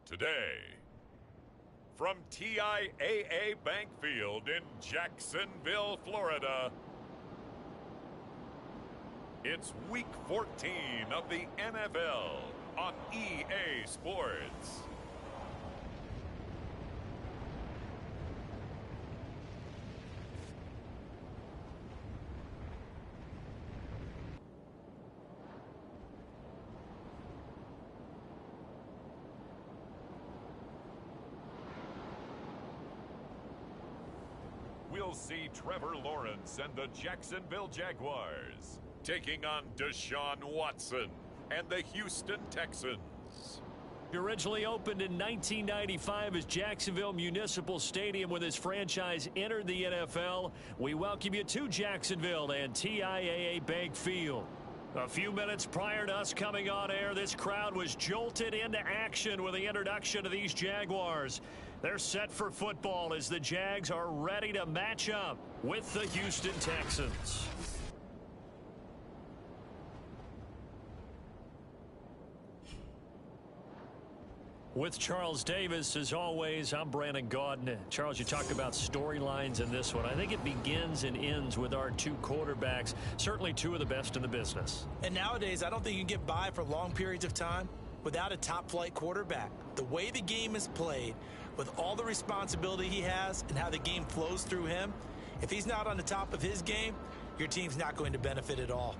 today. From TIAA Bank Field in Jacksonville, Florida, it's Week 14 of the NFL on EA Sports. We'll see Trevor Lawrence and the Jacksonville Jaguars taking on Deshaun Watson and the Houston Texans. Originally opened in 1995 as Jacksonville Municipal Stadium when this franchise entered the NFL, we welcome you to Jacksonville and TIAA Bank Field. A few minutes prior to us coming on air, this crowd was jolted into action with the introduction of these Jaguars. They're set for football as the Jags are ready to match up with the Houston Texans. With Charles Davis, as always, I'm Brandon Gaudin. Charles, you talked about storylines in this one. I think it begins and ends with our two quarterbacks, certainly two of the best in the business. And nowadays, I don't think you can get by for long periods of time without a top-flight quarterback. The way the game is played, with all the responsibility he has and how the game flows through him, if he's not on the top of his game, your team's not going to benefit at all.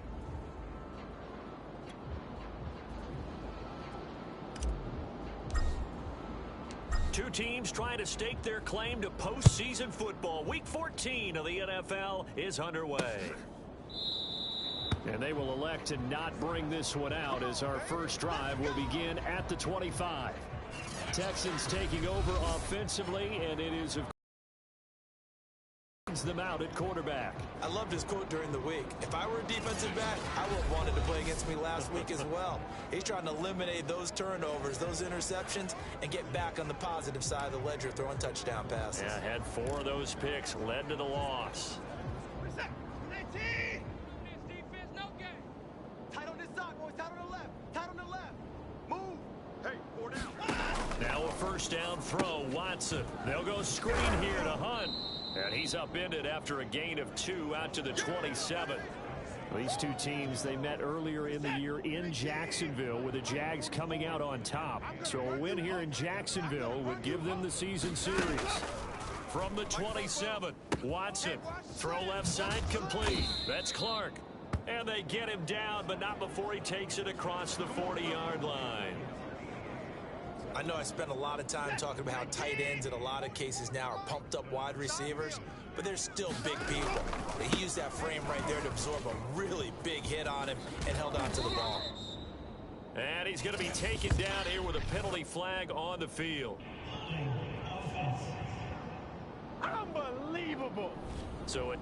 Two teams trying to stake their claim to postseason football. Week 14 of the NFL is underway. And they will elect to not bring this one out as our first drive will begin at the 25. Texans taking over offensively, and it is, of course, them out at quarterback. I loved his quote during the week. If I were a defensive back, I would have wanted to play against me last week as well. He's trying to eliminate those turnovers, those interceptions, and get back on the positive side of the ledger, throwing touchdown passes. Yeah, had 4 of those picks, led to the loss. Now a first down throw, Watson. They'll go screen here to Hunt. And he's upended after a gain of 2 out to the 27. These two teams, they met earlier in the year in Jacksonville with the Jags coming out on top. So a win here in Jacksonville would give them the season series. From the 27, Watson. Throw left side complete. That's Clark. And they get him down, but not before he takes it across the 40-yard line. I know I spent a lot of time talking about how tight ends in a lot of cases now are pumped up wide receivers, but they're still big people. He used that frame right there to absorb a really big hit on him and held on to the ball. And he's going to be taken down here with a penalty flag on the field. Unbelievable. So it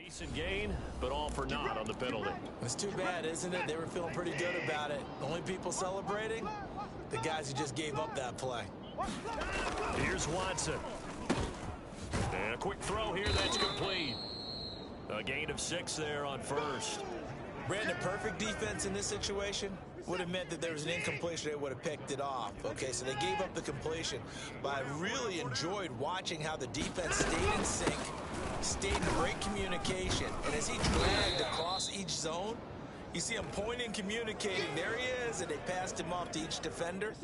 decent gain, but all for naught on the penalty. It's too bad, isn't it? They were feeling pretty good about it. The only people celebrating, the guys who just gave up that play. Here's Watson. And a quick throw here, that's complete. A gain of 6 there on first. Brandon, perfect defense in this situation would have meant that there was an incompletion. They would have picked it off. Okay, so they gave up the completion. But I really enjoyed watching how the defense stayed in sync, stayed in great communication. And as he dragged across each zone, you see him pointing, communicating. There he is, and they passed him off to each defender.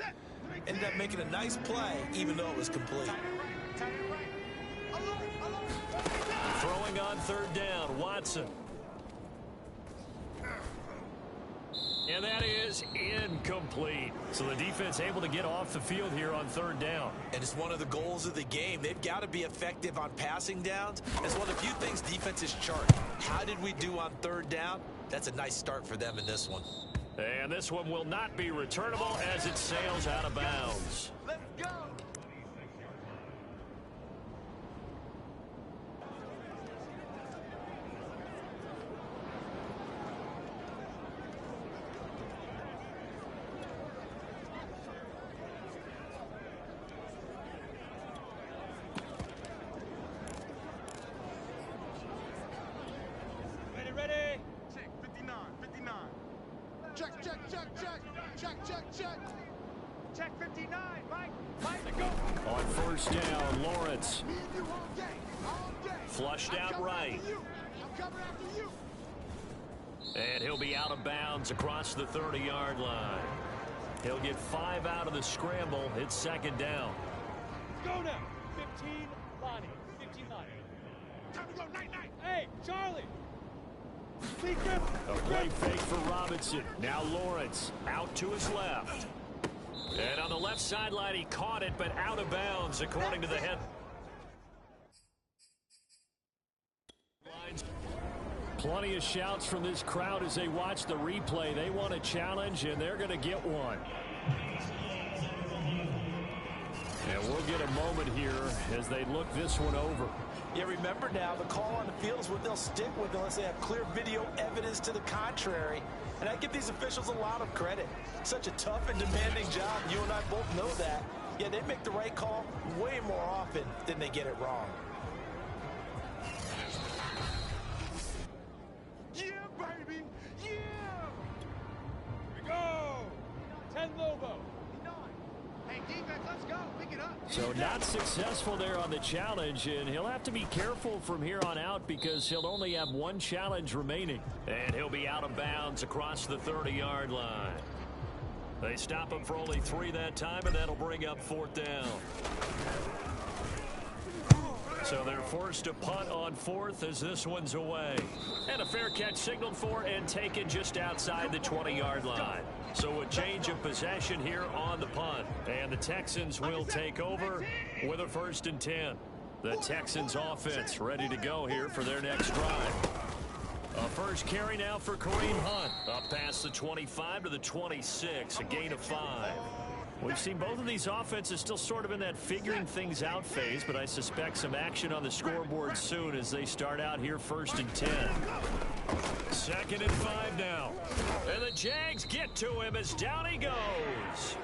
Ended up making a nice play, even though it was complete. Throwing on third down, Watson. And that is incomplete. So the defense able to get off the field here on third down. And it's one of the goals of the game. They've got to be effective on passing downs. It's one of the few things defenses chart. How did we do on third down? That's a nice start for them in this one. And this one will not be returnable as it sails out of bounds. Let's go. Ready. Check, 59, 59. Check. Check 59, Mike, go. On first down, Lawrence. Flushed out right. I'm coming after you. And he'll be out of bounds across the 30-yard line. He'll get 5 out of the scramble. It's second down. Go now. 15, Lonnie. 15, Lonnie. Time to go, night. Hey, Charlie. A play fake for Robinson. Now Lawrence out to his left. And on the left sideline, he caught it, but out of bounds, according to the head. Plenty of shouts from this crowd as they watch the replay. They want a challenge, and they're going to get one. And we'll get a moment here as they look this one over. Yeah, remember now, the call on the field is what they'll stick with unless they have clear video evidence to the contrary. And I give these officials a lot of credit. Such a tough and demanding job. You and I both know that. Yeah, they make the right call way more often than they get it wrong. Yeah, baby. Yeah. Here we go. 10 Lobo. Hey, defense, let's go. Pick it up. So not successful there on the challenge, and he'll have to be careful from here on out because he'll only have one challenge remaining. And he'll be out of bounds across the 30-yard line. They stop him for only 3 that time, and that'll bring up fourth down. So they're forced to punt on fourth as this one's away. And a fair catch signaled for and taken just outside the 20-yard line. So a change of possession here on the punt. And the Texans will take over with a 1st and 10. The Texans offense ready to go here for their next drive. A first carry now for Kareem Hunt. Up past the 25 to the 26, a gain of 5. We've seen both of these offenses still sort of in that figuring things out phase, but I suspect some action on the scoreboard soon as they start out here 1st and 10. 2nd and 5 now. And the Jags get to him as down he goes.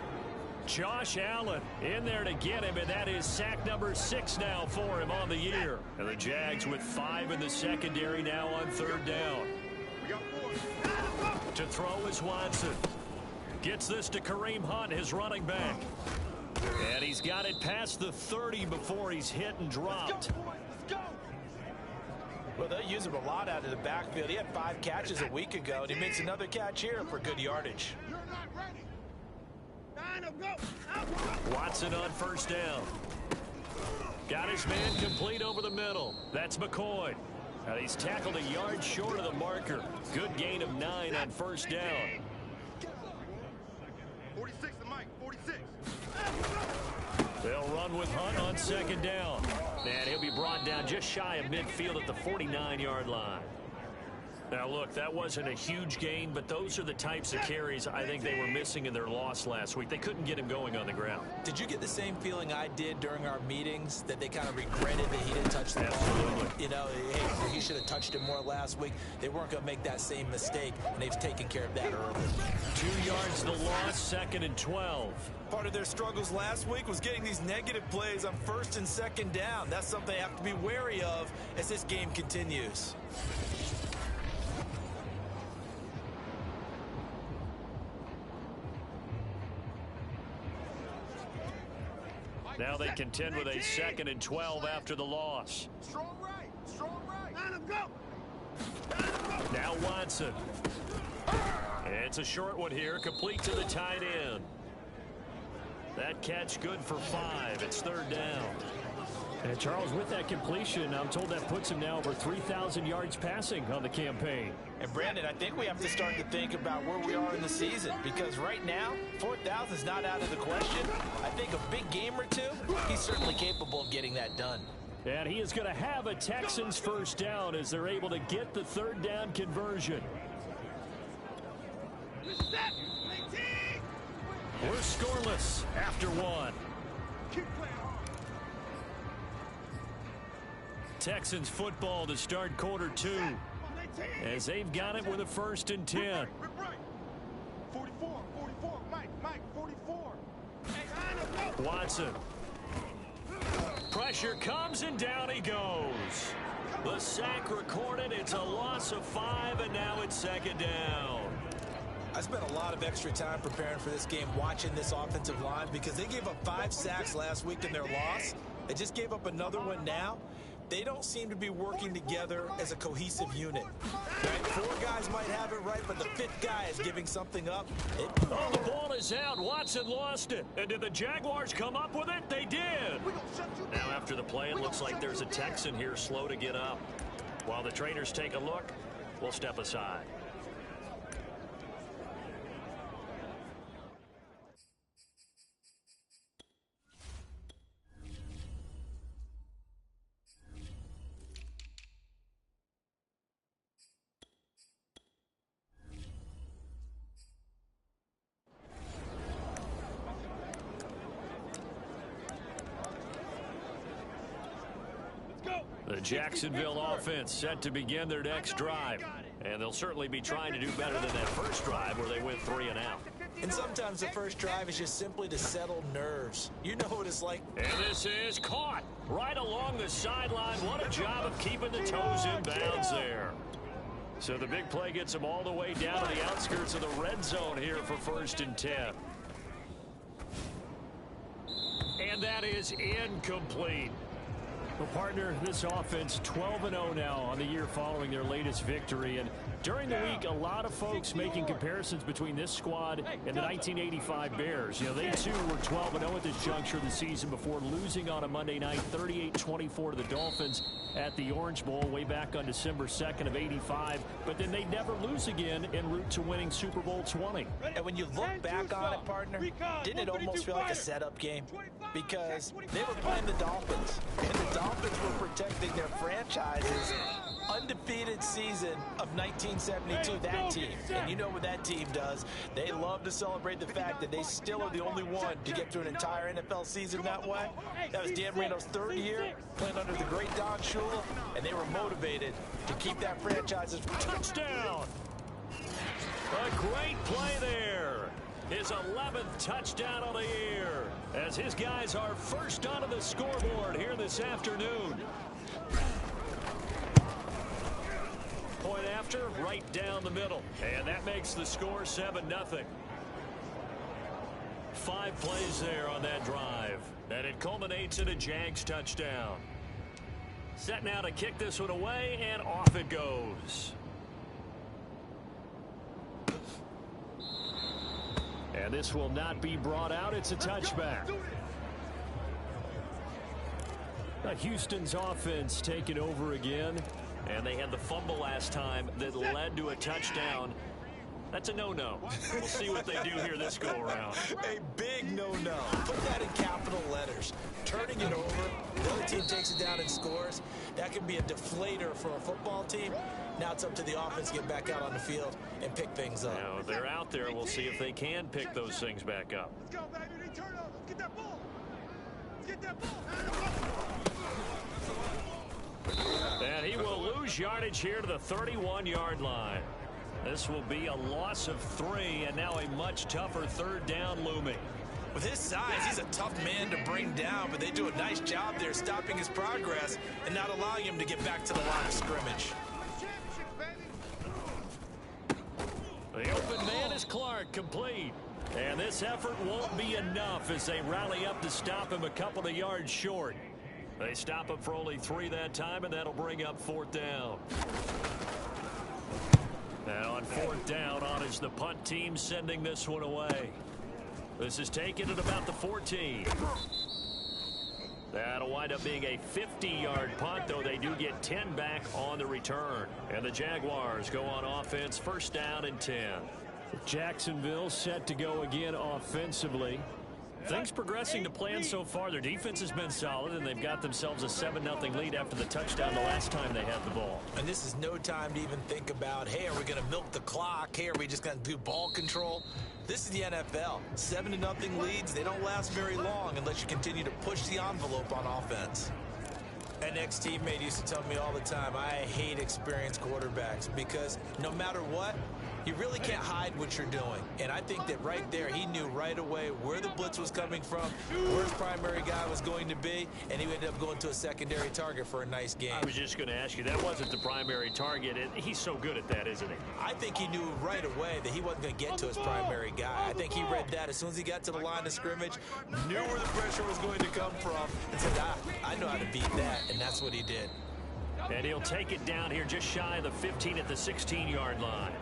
Josh Allen in there to get him, and that is sack number 6 now for him on the year. And the Jags with 5 in the secondary now on 3rd down. To throw is Watson. Gets this to Kareem Hunt, his running back. And he's got it past the 30 before he's hit and dropped. Well, they'll use him a lot out of the backfield. He had 5 catches a week ago, and he makes another catch here for good yardage. You're not ready. Watson on 1st down. Got his man complete over the middle. That's McCoy. And he's tackled a yard short of the marker. Good gain of 9 on 1st down. 46 to Mike, 46. They'll run with Hunt on 2nd down. And he'll be brought down just shy of midfield at the 49-yard line. Now, look, that wasn't a huge gain, but those are the types of carries I think they were missing in their loss last week. They couldn't get him going on the ground. Did you get the same feeling I did during our meetings, that they kind of regretted that he didn't touch the ball? Absolutely. You know, hey, he should have touched it more last week. They weren't going to make that same mistake, and they've taken care of that early. 2 yards the loss, 2nd and 12. Part of their struggles last week was getting these negative plays on 1st and 2nd down. That's something they have to be wary of as this game continues. Now they contend with a 2nd and 12 after the loss. Strong right. Strong right. Let him go. Now Watson. It's a short one here, complete to the tight end. That catch good for 5. It's 3rd down. And Charles, with that completion, I'm told that puts him now over 3,000 yards passing on the campaign. And Brandon, I think we have to start to think about where we are in the season, because right now, 4,000 is not out of the question. I think a big game or two, he's certainly capable of getting that done. And he is going to have a Texans first down as they're able to get the 3rd down conversion. We're scoreless after 1. Texans football to start quarter 2 as they've got it with a 1st and 10. 44, Mike, 44. Watson. Pressure comes and down he goes. The sack recorded. It's a loss of 5, and now it's 2nd down. I spent a lot of extra time preparing for this game, watching this offensive line, because they gave up 5 sacks last week in their loss. They just gave up another one now. They don't seem to be working together as a cohesive unit. Right? 4 guys might have it right, but the 5th guy is giving something up. Oh, the ball is out. Watson lost it. And did the Jaguars come up with it? They did. Now after the play, it looks like there's a Texan here slow to get up. While the trainers take a look, we'll step aside. The Jacksonville offense set to begin their next drive. And they'll certainly be trying to do better than that first drive where they went 3 and out. And sometimes the first drive is just simply to settle nerves. You know what it's like. And this is caught right along the sideline. What a job of keeping the toes in bounds there. So the big play gets them all the way down to the outskirts of the red zone here for 1st and 10. And that is incomplete. Well, partner, this offense 12-0 now on the year following their latest victory. And during the week, a lot of folks making comparisons between this squad and the 1985 Bears. You know, they too were 12-0 at this juncture of the season before losing on a Monday night 38-24 to the Dolphins at the Orange Bowl way back on December 2nd of 85. But then they never lose again en route to winning Super Bowl 20. And when you look back on it, partner, didn't it almost feel like a setup game? Because they were playing the Dolphins, and the Dolphins were protecting their franchise's undefeated season of 1972, that team. And you know what that team does. They love to celebrate the fact that they still are the only one to get through an entire NFL season that way. That was Dan Marino's 3rd year, playing under the great Don Shula, and they were motivated to keep that franchise's touchdown. A great play there. His 11th touchdown of the year as his guys are first onto the scoreboard here this afternoon. Point after, right down the middle. And that makes the score 7-0. 5 plays there on that drive. And it culminates in a Jags touchdown. Set now to kick this one away, and off it goes. And this will not be brought out. It's a touchback. Houston's offense taking over again. And they had the fumble last time that led to a touchdown. That's a no-no. We'll see what they do here this go-around. A big no-no. Put that in capital letters. Turning it over, the other team takes it down and scores. That can be a deflator for a football team. Now it's up to the offense to get back out on the field and pick things up. Now they're out there. We'll see if they can pick those things back up. Let's go, baby. They turn over. Let's get that ball. Let's get that ball. And he will lose yardage here to the 31-yard line. This will be a loss of 3, and now a much tougher third down looming. With his size, he's a tough man to bring down, but they do a nice job there stopping his progress and not allowing him to get back to the line of scrimmage. The open man is Clark, complete. And this effort won't be enough as they rally up to stop him a couple of yards short. They stop him for only 3 that time, and that'll bring up 4th down. And on 4th down, on is the punt team sending this one away. This is taken at about the 14. That'll wind up being a 50-yard punt, though they do get 10 back on the return. And the Jaguars go on offense, 1st down and 10. Jacksonville set to go again offensively. Things progressing to plan so far. Their defense has been solid, and they've got themselves a 7-0 lead after the touchdown the last time they had the ball. And this is no time to even think about, hey, are we going to milk the clock? Hey, are we just going to do ball control? This is the NFL. 7-0 leads, they don't last very long unless you continue to push the envelope on offense. An ex-teammate used to tell me all the time, I hate experienced quarterbacks because no matter what, you really can't hide what you're doing. And I think that right there, he knew right away where the blitz was coming from, where his primary guy was going to be, and he ended up going to a secondary target for a nice game. I was just going to ask you, that wasn't the primary target, and he's so good at that, isn't he? I think he knew right away that he wasn't going to get to his primary guy. I think he read that as soon as he got to the line of scrimmage, knew where the pressure was going to come from, and said, I know how to beat that, and that's what he did. And he'll take it down here just shy of the 15 at the 16-yard line.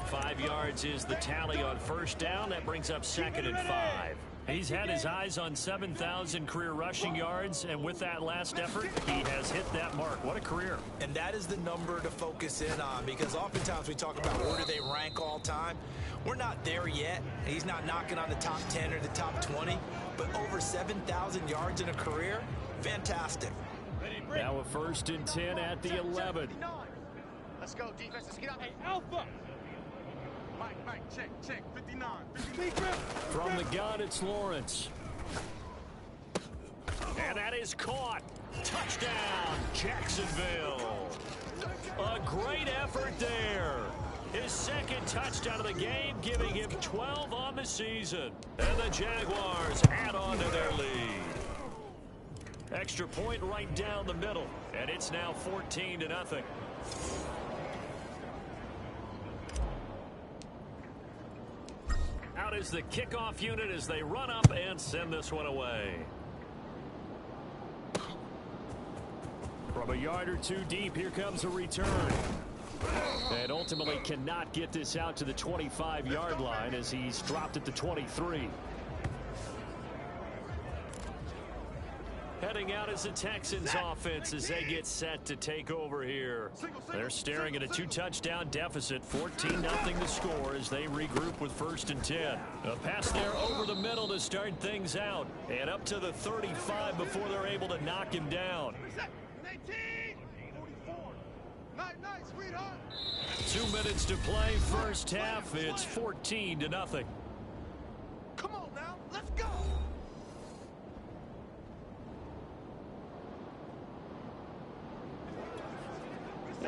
5 yards is the tally on 1st down. That brings up 2nd and 5. He's had his eyes on 7,000 career rushing yards, and with that last effort, he has hit that mark. What a career. And that is the number to focus in on, because oftentimes we talk about where do they rank all time. We're not there yet. He's not knocking on the top 10 or the top 20, but over 7,000 yards in a career, fantastic. Now a 1st and 10 at the 11. Let's go, defense. Let's get out. Hey, Alpha. Mike, check. 59. From the gun, it's Lawrence. And that is caught. Touchdown, Jacksonville. A great effort there. His 2nd touchdown of the game, giving him 12 on the season. And the Jaguars add on to their lead. Extra point right down the middle, and it's now 14-0. Out is the kickoff unit as they run up and send this one away. From a yard or 2 deep, here comes a return. And ultimately cannot get this out to the 25-yard line as he's dropped at the 23. Heading out is the Texans offense as they get set to take over here. They're staring at a 2-touchdown deficit, 14-0 to score as they regroup with 1st and 10. A pass there over the middle to start things out, and up to the 35 before they're able to knock him down. 2 minutes to play, 1st half. It's 14-0. Come on now, let's go.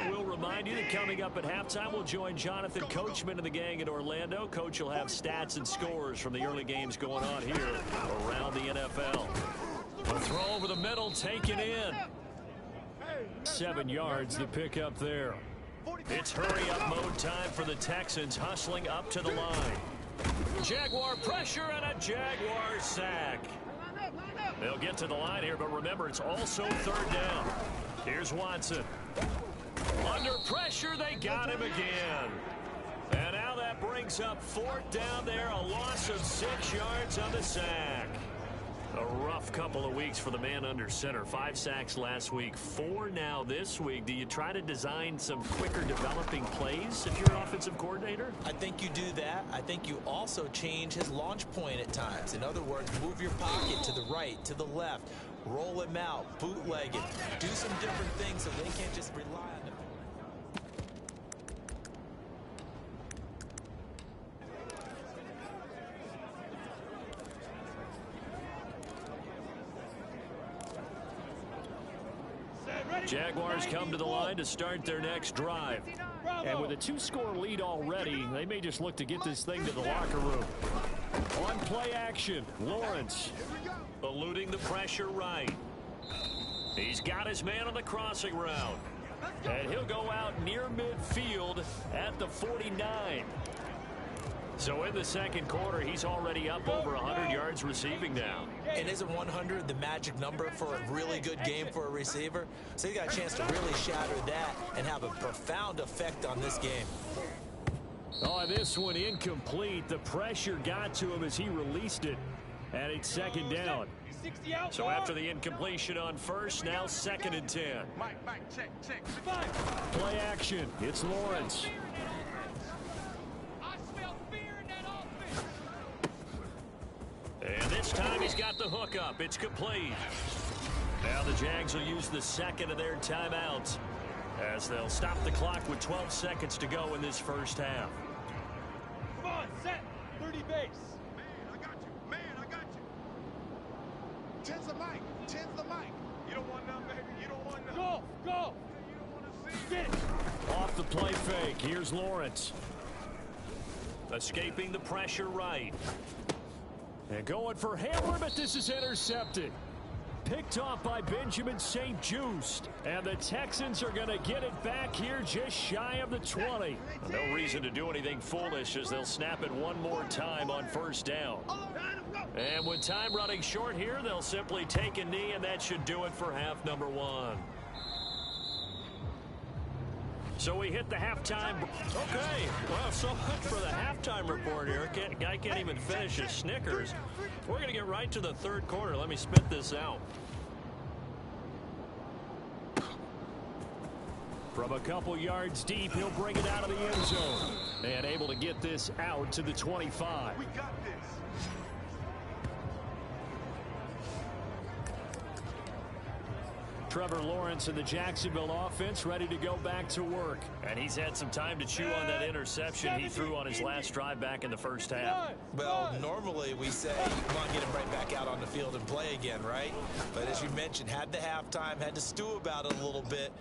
We'll remind you that coming up at halftime, we'll join Jonathan Coachman and the gang in Orlando. Coach will have stats and scores from the early games going on here around the NFL. A throw over the middle, taken in. 7 yards, the pickup there. It's hurry-up mode time for the Texans, hustling up to the line. Jaguar pressure and a Jaguar sack. They'll get to the line here, but remember, it's also 3rd down. Here's Watson. Under pressure, they got him again. And now that brings up 4th down there, a loss of 6 yards on the sack. A rough couple of weeks for the man under center. 5 sacks last week, 4 now this week. Do you try to design some quicker developing plays if you're an offensive coordinator? I think you do that. I think you also change his launch point at times. In other words, move your pocket to the right, to the left, roll him out, bootleg it, do some different things so they can't just rely on the Jaguars come to the line to start their next drive. And with a 2-score lead already, they may just look to get this thing to the locker room. On play action, Lawrence. Eluding the pressure right. He's got his man on the crossing route. And he'll go out near midfield at the 49. So in the second quarter, he's already up over 100 yards receiving now. And isn't 100 the magic number for a really good game for a receiver? So he got a chance to really shatter that and have a profound effect on this game. Oh, this one incomplete. The pressure got to him as he released it. And it's second down. So after the incompletion on first, now 2nd and 10. Mike, check. Play action. It's Lawrence. I smell fear in that offense. And this time he's got the hook up. It's complete. Now the Jags will use the second of their timeouts as they'll stop the clock with 12 seconds to go in this first half. Come on, set. 30 base. Man, I got you. Ten's the mic. You don't want none, baby. You don't want none. Go. You don't want to see. Get it. Off the play fake. Here's Lawrence. Escaping the pressure right. And going for Hamler, but this is intercepted. Picked off by Benjamin St-Juste. And the Texans are going to get it back here just shy of the 20. No reason to do anything foolish as they'll snap it one more time on first down. And with time running short here, they'll simply take a knee, and that should do it for half number one. So we hit the halftime. Okay, well, so much for the halftime report here. Guy can't even finish his Snickers. We're going to get right to the third quarter. Let me spit this out. From a couple yards deep, he'll bring it out of the end zone. And able to get this out to the 25. We got this. Trevor Lawrence and the Jacksonville offense ready to go back to work. And he's had some time to chew on that interception he threw on his last drive back in the first half. Well, normally we say, come on, get him right back out on the field and play again, right? But as you mentioned, had the halftime, had to stew about it a little bit.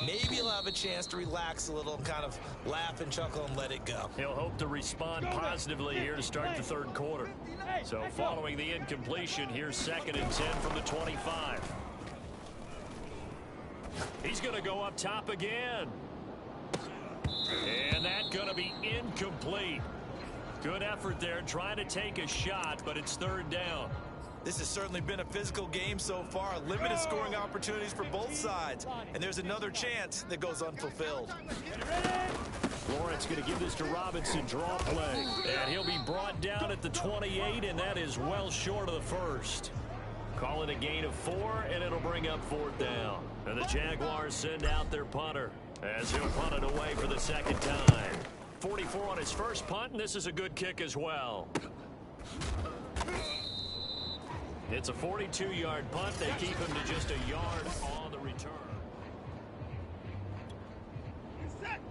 Maybe he'll have a chance to relax a little and kind of laugh and chuckle and let it go. He'll hope to respond positively here to start the third quarter. So following the incompletion, here's 2nd and 10 from the 25. He's going to go up top again. And that's going to be incomplete. Good effort there trying to take a shot, but it's third down. This has certainly been a physical game so far. Limited scoring opportunities for both sides. And there's another chance that goes unfulfilled. Lawrence going to give this to Robinson. Draw play. And he'll be brought down at the 28, and that is well short of the first. Call it a gain of 4, and it'll bring up 4th down. And the Jaguars send out their punter as he'll punt it away for the second time. 44 on his first punt, and this is a good kick as well. It's a 42-yard punt. They keep him to just a yard on the return.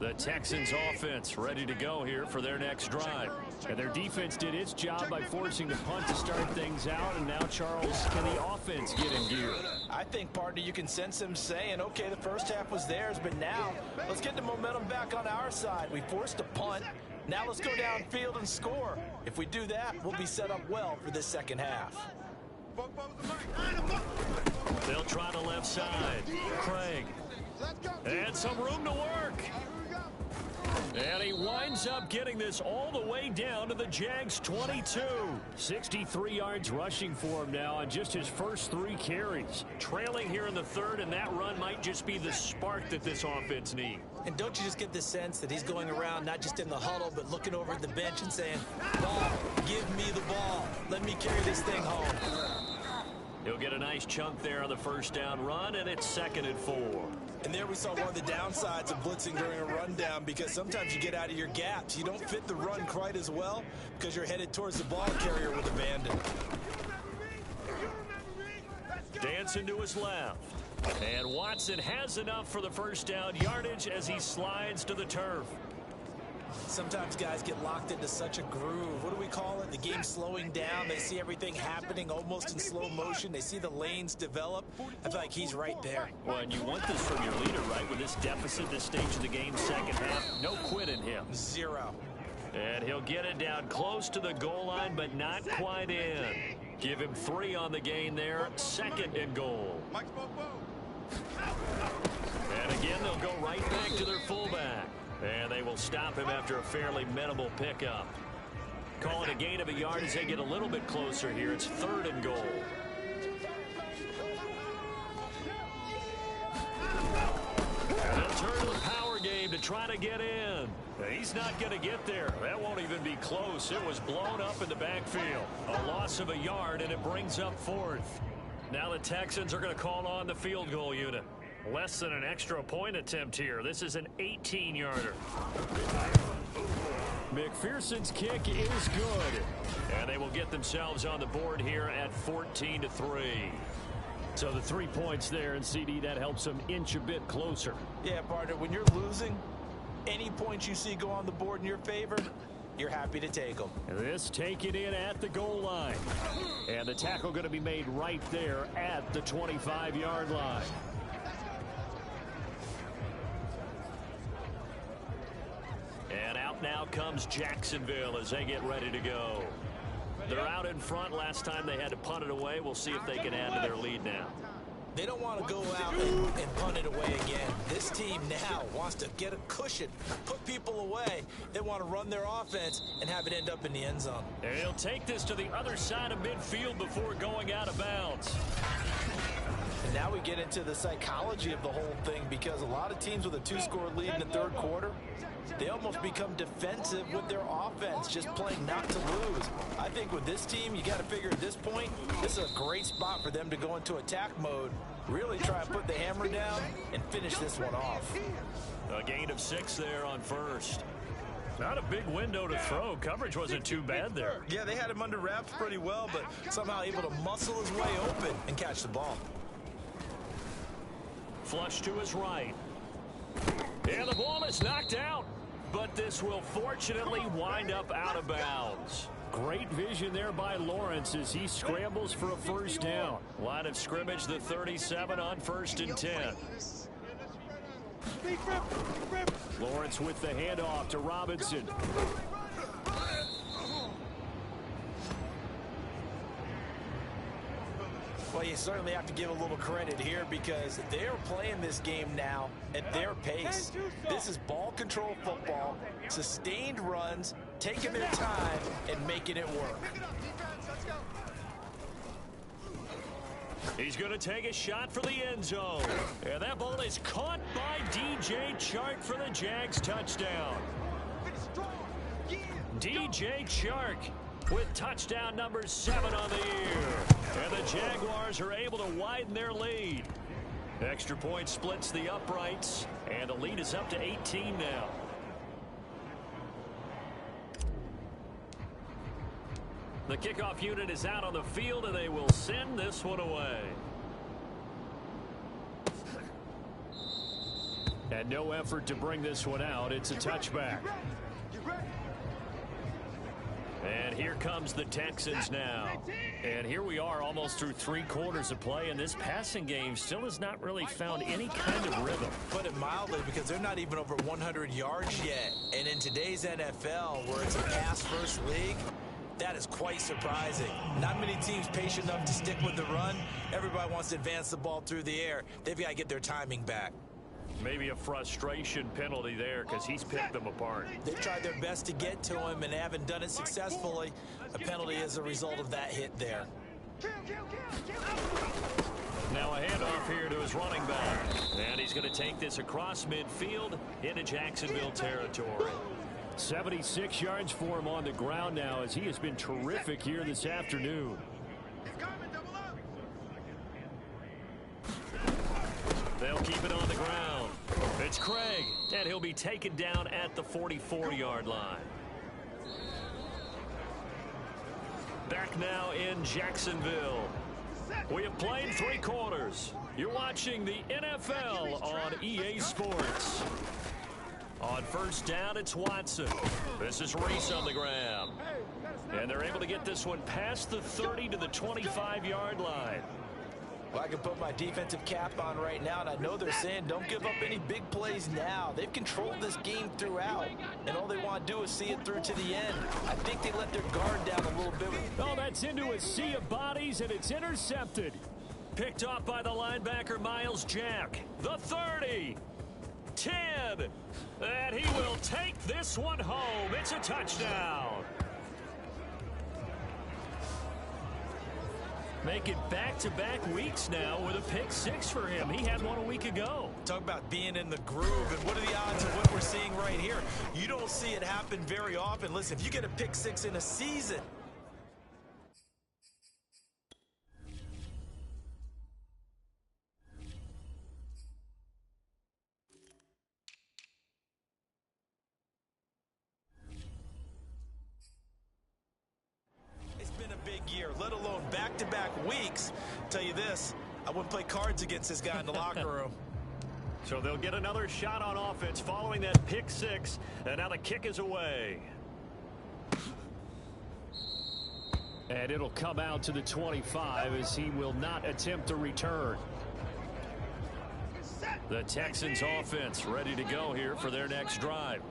The Texans offense ready to go here for their next drive. And their defense did its job by forcing the punt to start things out. And now, Charles, can the offense get in gear? I think, partner, you can sense them saying, okay, the first half was theirs, but now let's get the momentum back on our side. We forced a punt. Now let's go downfield and score. If we do that, we'll be set up well for this second half. They'll try the left side. Craig. And some room to work. And he winds up getting this all the way down to the Jags 22. 63 yards rushing for him now on just his first 3 carries. Trailing here in the third, and that run might just be the spark that this offense needs. And don't you just get the sense that he's going around not just in the huddle, but looking over at the bench and saying, ball, give me the ball. Let me carry this thing home. He'll get a nice chunk there on the first down run, and it's 2nd and 4. And there we saw one of the downsides of blitzing during a rundown, because sometimes you get out of your gaps. You don't fit the run quite as well because you're headed towards the ball carrier with abandon. Dancing to his left. And Watson has enough for the first down yardage as he slides to the turf. Sometimes guys get locked into such a groove. What do we call it? The game's slowing down. They see everything happening almost in slow motion. They see the lanes develop. I feel like he's right there. Well, and you want this from your leader, right? With this deficit, this stage of the game, second half, no quit in him. 0. And he'll get it down close to the goal line, but not quite in. Give him 3 on the gain there. 2nd and goal. And again, they'll go right back to their fullback. And they will stop him after a fairly minimal pickup. Call it a gain of a yard as they get a little bit closer here. It's 3rd and goal. And they'll turn to the power game to try to get in. He's not going to get there. That won't even be close. It was blown up in the backfield. A loss of a yard, and it brings up 4th. Now the Texans are going to call on the field goal unit. Less than an extra point attempt here. This is an 18-yarder. McPherson's kick is good. And they will get themselves on the board here at 14-3. So the 3 points there, and CD, that helps them inch a bit closer. Yeah, partner, when you're losing, any points you see go on the board in your favor, you're happy to take them. This taken in at the goal line. And the tackle going to be made right there at the 25-yard line. And out now comes Jacksonville as they get ready to go. They're out in front. Last time they had to punt it away. We'll see if they can add to their lead now. They don't want to go out and punt it away again. This team now wants to get a cushion, put people away. They want to run their offense and have it end up in the end zone. And he'll take this to the other side of midfield before going out of bounds. And now we get into the psychology of the whole thing, because a lot of teams with a 2-score lead in the 3rd quarter, they almost become defensive with their offense, just playing not to lose. I think with this team, you got to figure at this point, this is a great spot for them to go into attack mode, really try and put the hammer down and finish this one off. A gain of 6 there on 1st. Not a big window to throw. Coverage wasn't too bad there. Yeah, they had him under wraps pretty well, but somehow able to muscle his way open and catch the ball. Flush to his right. And the ball is knocked out. But this will fortunately wind up out of bounds. Great vision there by Lawrence as he scrambles for a 1st down. Line of scrimmage, the 37 on 1st and 10. Lawrence with the handoff to Robinson. Well, you certainly have to give a little credit here, because they're playing this game now at their pace. This is ball control football, sustained runs, taking their time and making it work. He's going to take a shot for the end zone. And that ball is caught by DJ Chark for the Jags touchdown. DJ Chark with touchdown number 7 on the year. And the Jaguars are able to widen their lead. Extra point splits the uprights, and the lead is up to 18 now. The kickoff unit is out on the field, and they will send this one away. And no effort to bring this one out. It's a touchback. And here comes the Texans now. And here we are almost through 3 quarters of play, and this passing game still has not really found any kind of rhythm. Put it mildly, because they're not even over 100 yards yet. And in today's NFL, where it's a pass-first league, that is quite surprising. Not many teams patient enough to stick with the run. Everybody wants to advance the ball through the air. They've got to get their timing back. Maybe a frustration penalty there, because he's picked them apart. They've tried their best to get to him and haven't done it successfully. A penalty as a result of that hit there. Now a handoff here to his running back. And he's going to take this across midfield into Jacksonville territory. 76 yards for him on the ground now, as he has been terrific here this afternoon. They'll keep it on the ground. It's Craig, and he'll be taken down at the 44-yard line. Back now in Jacksonville. We have played 3 quarters. You're watching the NFL on EA Sports. On first down, it's Watson. This is Reese on the ground. And they're able to get this one past the 30 to the 25-yard line. Well, I can put my defensive cap on right now, and I know they're saying don't give up any big plays now. They've controlled this game throughout, and all they want to do is see it through to the end. I think they let their guard down a little bit. Oh, that's into a sea of bodies, and it's intercepted. Picked off by the linebacker, Miles Jack. The 30. 10. And he will take this one home. It's a touchdown. Make it back-to-back weeks now with a pick 6 for him. He had one a week ago. Talk about being in the groove, and what are the odds of what we're seeing right here? You don't see it happen very often. Listen, if you get a pick 6 in a season, year, let alone back-to-back weeks. Tell you this, I wouldn't play cards against this guy in the locker room. So they'll get another shot on offense following that pick 6, and now the kick is away. And it'll come out to the 25 as he will not attempt to return. The Texans offense ready to go here for their next drive.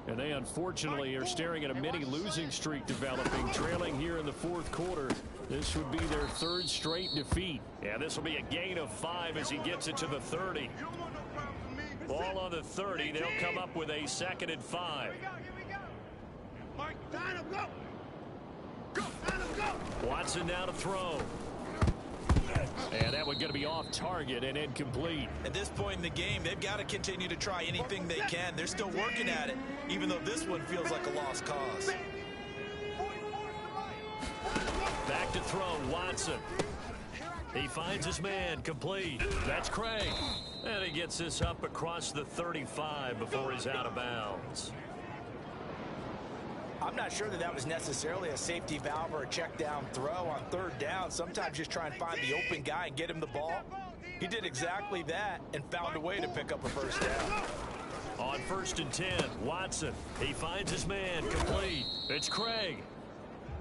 And they unfortunately are staring at a mini losing streak developing, trailing here in the fourth quarter. This would be their 3rd straight defeat. Yeah, this will be a gain of 5 as he gets it to the 30. Ball on the 30. They'll come up with a 2nd and 5. Watson now to throw. And that one's going to be off target and incomplete. At this point in the game, they've got to continue to try anything they can. They're still working at it, even though this one feels like a lost cause. Back to throw, Watson. He finds his man, complete. That's Craig. And he gets this up across the 35 before he's out of bounds. I'm not sure that was necessarily a safety valve or a check down throw on 3rd down. Sometimes just try and find the open guy and get him the ball. He did exactly that and found a way to pick up a 1st down. On 1st and 10, Watson. He finds his man, complete. It's Craig.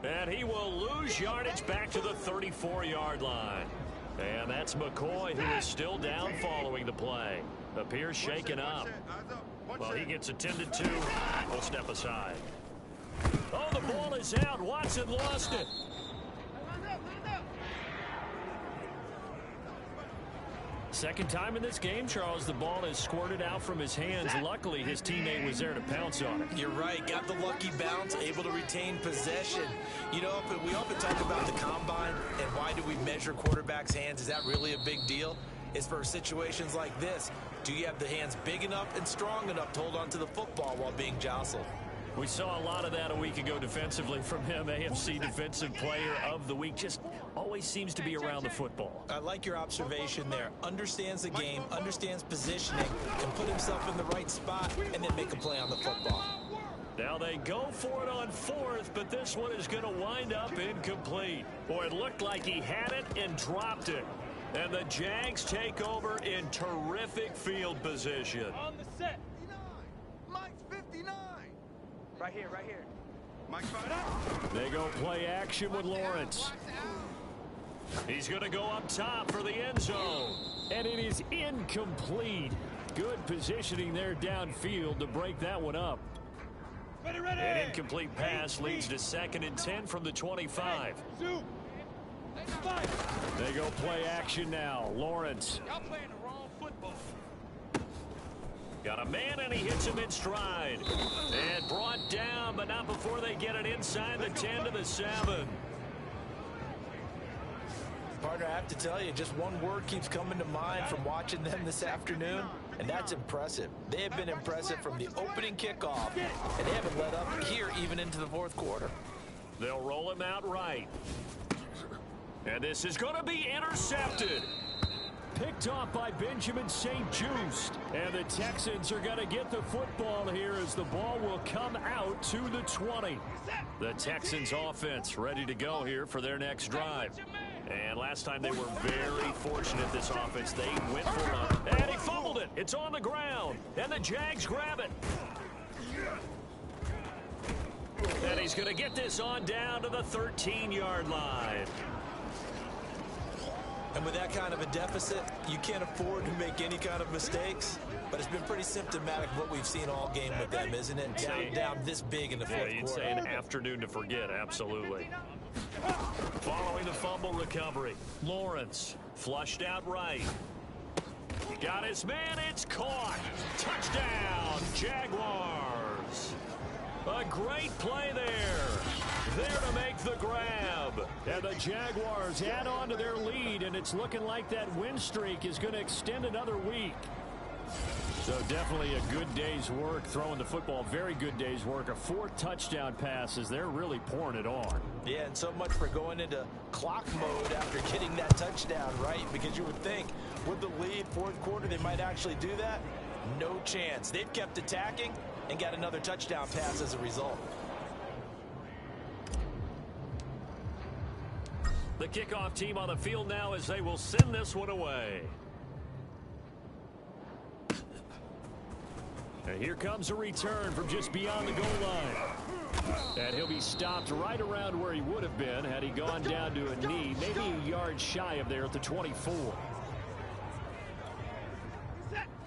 And he will lose yardage back to the 34-yard line. And that's McCoy, who is still down following the play. Appears shaken up. Well, he gets attended to. We'll step aside. Oh, the ball is out. Watson lost it. Second time in this game, Charles, the ball has squirted out from his hands. Luckily, his teammate was there to pounce on it. You're right. Got the lucky bounce, able to retain possession. You know, we often talk about the combine and why do we measure quarterbacks' hands. Is that really a big deal? It's for situations like this. Do you have the hands big enough and strong enough to hold on to the football while being jostled? We saw a lot of that a week ago defensively from him. AFC Defensive Player of the Week. Just always seems to be around the football. I like your observation there. Understands the game, understands positioning, can put himself in the right spot, and then make a play on the football. Now they go for it on 4th, but this one is going to wind up incomplete. Boy, it looked like he had it and dropped it. And the Jags take over in terrific field position. On the set. 59. Mike's 59. Right here, right here. Mike's fired up. They go play action with Lawrence. He's going to go up top for the end zone. And it is incomplete. Good positioning there downfield to break that one up. Ready, ready. An incomplete pass leads to 2nd and 10 from the 25. Zoom. They go play action now. Lawrence. Y'all playing the wrong football. Got a man, and he hits him in stride. And brought down, but not before they get it inside the 10 to the 7. Partner, I have to tell you, just one word keeps coming to mind from watching them this afternoon, and that's impressive. They have been impressive from the opening kickoff, and they haven't let up here even into the 4th quarter. They'll roll him out right. And this is going to be intercepted. Picked off by Benjamin St. Just. And the Texans are going to get the football here as the ball will come out to the 20. The Texans offense ready to go here for their next drive. And last time they were very fortunate, this offense. They went for it. And he fumbled it. It's on the ground. And the Jags grab it. And he's going to get this on down to the 13-yard line. And with that kind of a deficit, you can't afford to make any kind of mistakes. But it's been pretty symptomatic of what we've seen all game with them, isn't it? Down this big in the fourth quarter. You'd say an afternoon to forget, absolutely. Following the fumble recovery, Lawrence flushed out right. Got his man, it's caught. Touchdown, Jaguars. A great play there to make the grab. And the Jaguars add on to their lead, and it's looking like that win streak is going to extend another week. So definitely a good day's work throwing the football. Very good day's work. A 4th touchdown pass as they're really pouring it on. Yeah, and so much for going into clock mode after getting that touchdown, right? Because you would think with the lead, fourth quarter, they might actually do that. No chance. They've kept attacking and got another touchdown pass as a result. The kickoff team on the field now as they will send this one away. And here comes a return from just beyond the goal line. And he'll be stopped right around where he would have been had he gone down to a knee, maybe a yard shy of there at the 24.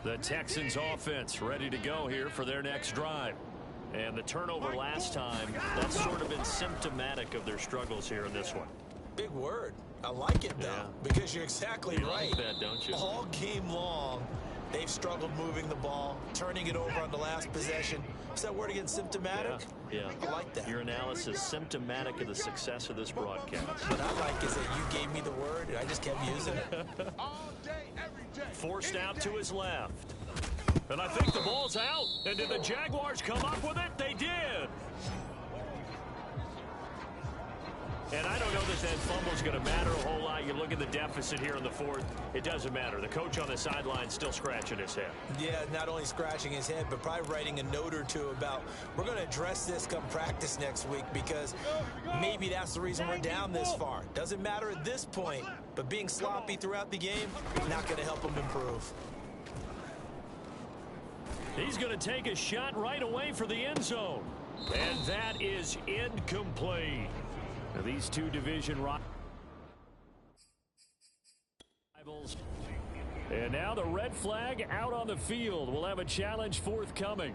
The Texans offense ready to go here for their next drive. And the turnover last time, that's sort of been symptomatic of their struggles here in this one. Big word. I like it, though, because you're exactly right. You like that, don't you? All game long, they've struggled moving the ball, turning it over on the last possession. Is that word again, symptomatic? Yeah. I like that. Your analysis symptomatic of the success of this broadcast. What I like is that you gave me the word, and I just kept using it. All day, every day. Forced out to his left. And I think the ball's out. And did the Jaguars come up with it? They did. And I don't know that fumble's going to matter a whole lot. You look at the deficit here in the fourth. It doesn't matter. The coach on the sideline still scratching his head. Yeah, not only scratching his head, but probably writing a note or two about we're going to address this come practice next week because maybe that's the reason we're down this far. Doesn't matter at this point, but being sloppy throughout the game, not going to help him improve. He's going to take a shot right away for the end zone. And that is incomplete. Now these two division rivals. And now the red flag out on the field. We'll have a challenge forthcoming.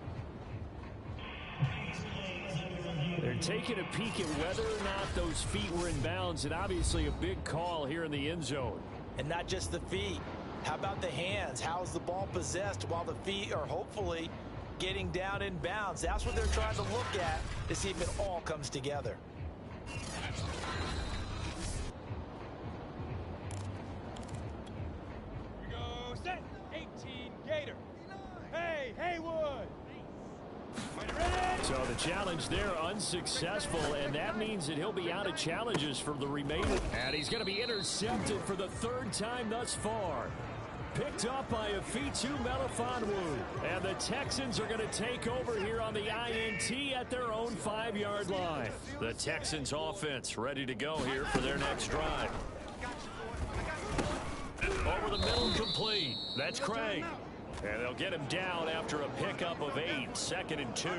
They're taking a peek at whether or not those feet were in bounds, and obviously a big call here in the end zone. And not just the feet. How about the hands? How's the ball possessed while the feet are hopefully getting down in bounds? That's what they're trying to look at to see if it all comes together. We go set. 18 Gator. Hey, Haywood. So the challenge there unsuccessful, and that means that he'll be out of challenges for the remainder. And he's going to be intercepted for the 3rd time thus far. Picked up by Afitu Melifonwu. And the Texans are going to take over here on the INT at their own 5-yard line. The Texans offense ready to go here for their next drive. Over the middle, complete. That's Craig. And they'll get him down after a pickup of 8, 2nd and 2.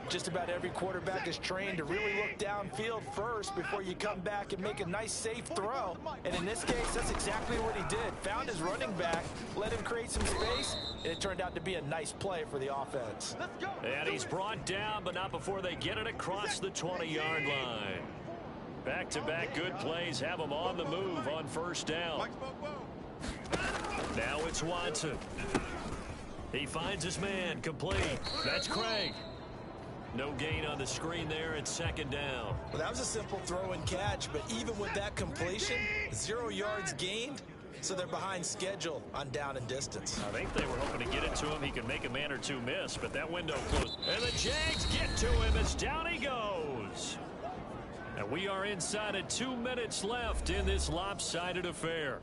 Just about every quarterback is trained to really look downfield first before you come back and make a nice, safe throw. And in this case, that's exactly what he did. Found his running back, let him create some space, and it turned out to be a nice play for the offense. And he's brought down, but not before they get it across the 20-yard line. Back-to-back good plays have him on the move on 1st down. Now it's Watson. He finds his man, complete. That's Craig. No gain on the screen there at 2nd down. Well, that was a simple throw and catch, but even with that completion, 0 yards gained, so they're behind schedule on down and distance. I think they were hoping to get it to him. He could make a man or two miss, but that window closed. And the Jags get to him as down he goes. And we are inside of 2 minutes left in this lopsided affair.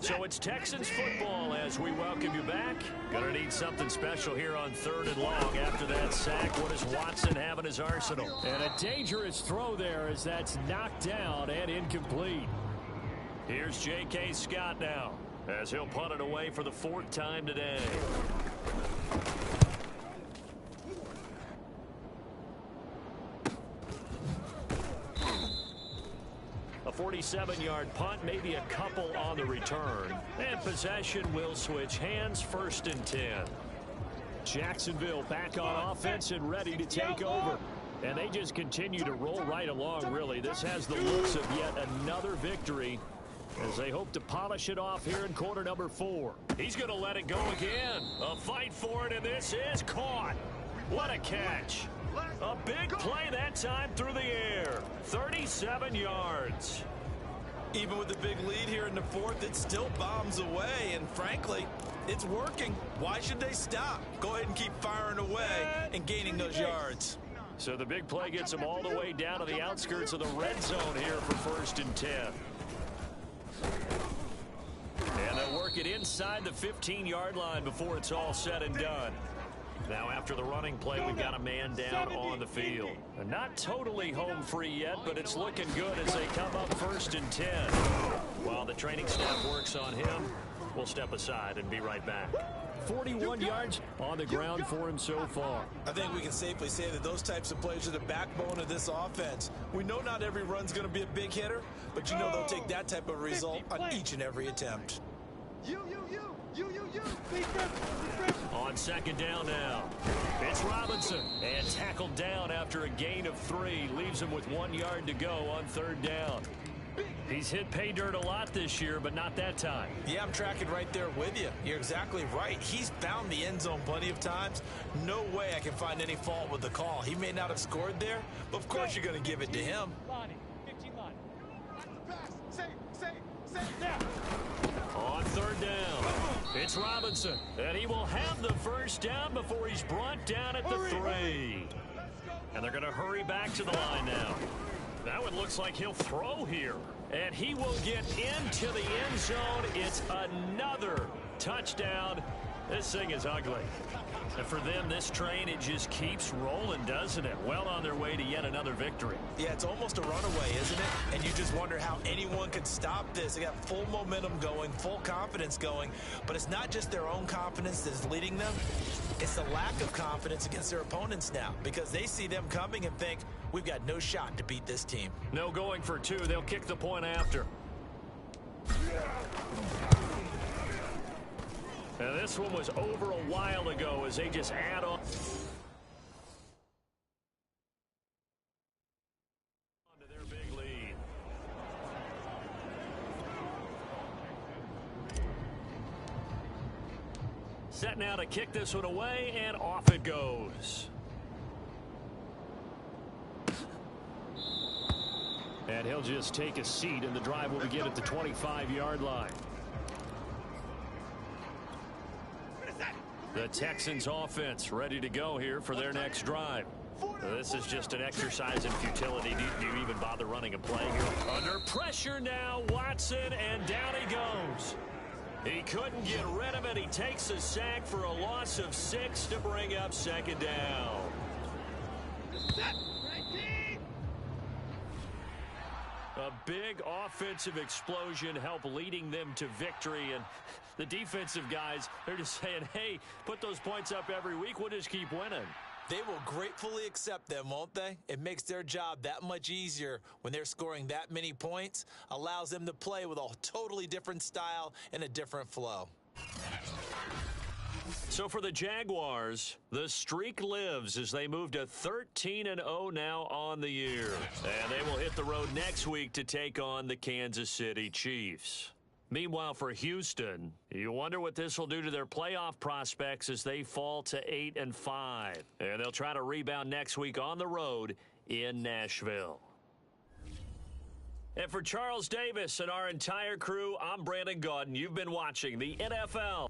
So it's Texans football as we welcome you back. Gonna need something special here on 3rd and long after that sack. What does Watson have in his arsenal? And a dangerous throw there as that's knocked down and incomplete. Here's J.K. Scott now as he'll punt it away for the 4th time today. 37-yard punt, maybe a couple on the return. And possession will switch hands, 1st and 10. Jacksonville back on offense and ready to take over. And they just continue to roll right along, really. This has the looks of yet another victory as they hope to polish it off here in quarter number 4. He's going to let it go again. A fight for it, and this is caught. What a catch. A big play that time through the air. 37 yards. Even with the big lead here in the 4th, it still bombs away, and frankly, it's working. Why should they stop? Go ahead and keep firing away and gaining those yards. So the big play gets them all the way down to the outskirts of the red zone here for 1st and 10. And they'll work it inside the 15-yard line before it's all said and done. Now after the running play, we've got a man down on the field. Not totally home free yet, but it's looking good as they come up 1st and 10. While the training staff works on him, we'll step aside and be right back. 41 yards on the ground for him so far. I think we can safely say that those types of plays are the backbone of this offense. We know not every run's going to be a big hitter, but you know they'll take that type of result on each and every attempt. On 2nd down now, it's Robinson, and tackled down after a gain of 3. Leaves him with 1 yard to go on 3rd down. He's hit pay dirt a lot this year, but not that time. Yeah, I'm tracking right there with you. You're exactly right. He's found the end zone plenty of times. No way I can find any fault with the call. He may not have scored there, but of course you're going to give it to him. On 3rd down, it's Robinson, and he will have the 1st down before he's brought down at the 3. And they're going to hurry back to the line now. That one looks like he'll throw here. And he will get into the end zone. It's another touchdown. This thing is ugly. And for them, this train, it just keeps rolling, doesn't it? Well on their way to yet another victory. Yeah, it's almost a runaway, isn't it? And you just wonder how anyone could stop this. They got full momentum going, full confidence going. But it's not just their own confidence that is leading them. It's the lack of confidence against their opponents now, because they see them coming and think, we've got no shot to beat this team. No going for 2. They'll kick the point after. And this one was over a while ago as they just add on to their big lead. Set now to kick this one away, and off it goes. And he'll just take a seat, and the drive will begin at the 25-yard line. The Texans offense ready to go here for their next drive. This is just an exercise in futility. Do you even bother running a play here? Under pressure now, Watson, and down he goes. He couldn't get rid of it. He takes a sack for a loss of 6 to bring up 2nd down. A big offensive explosion helped leading them to victory, and the defensive guys, they're just saying, hey, put those points up every week, we'll just keep winning. They will gratefully accept them, won't they? It makes their job that much easier when they're scoring that many points, allows them to play with a totally different style and a different flow. So for the Jaguars, the streak lives as they move to 13-0 now on the year. And they will hit the road next week to take on the Kansas City Chiefs. Meanwhile, for Houston, you wonder what this will do to their playoff prospects as they fall to 8-5. And they'll try to rebound next week on the road in Nashville. And for Charles Davis and our entire crew, I'm Brandon Gaudin. You've been watching the NFL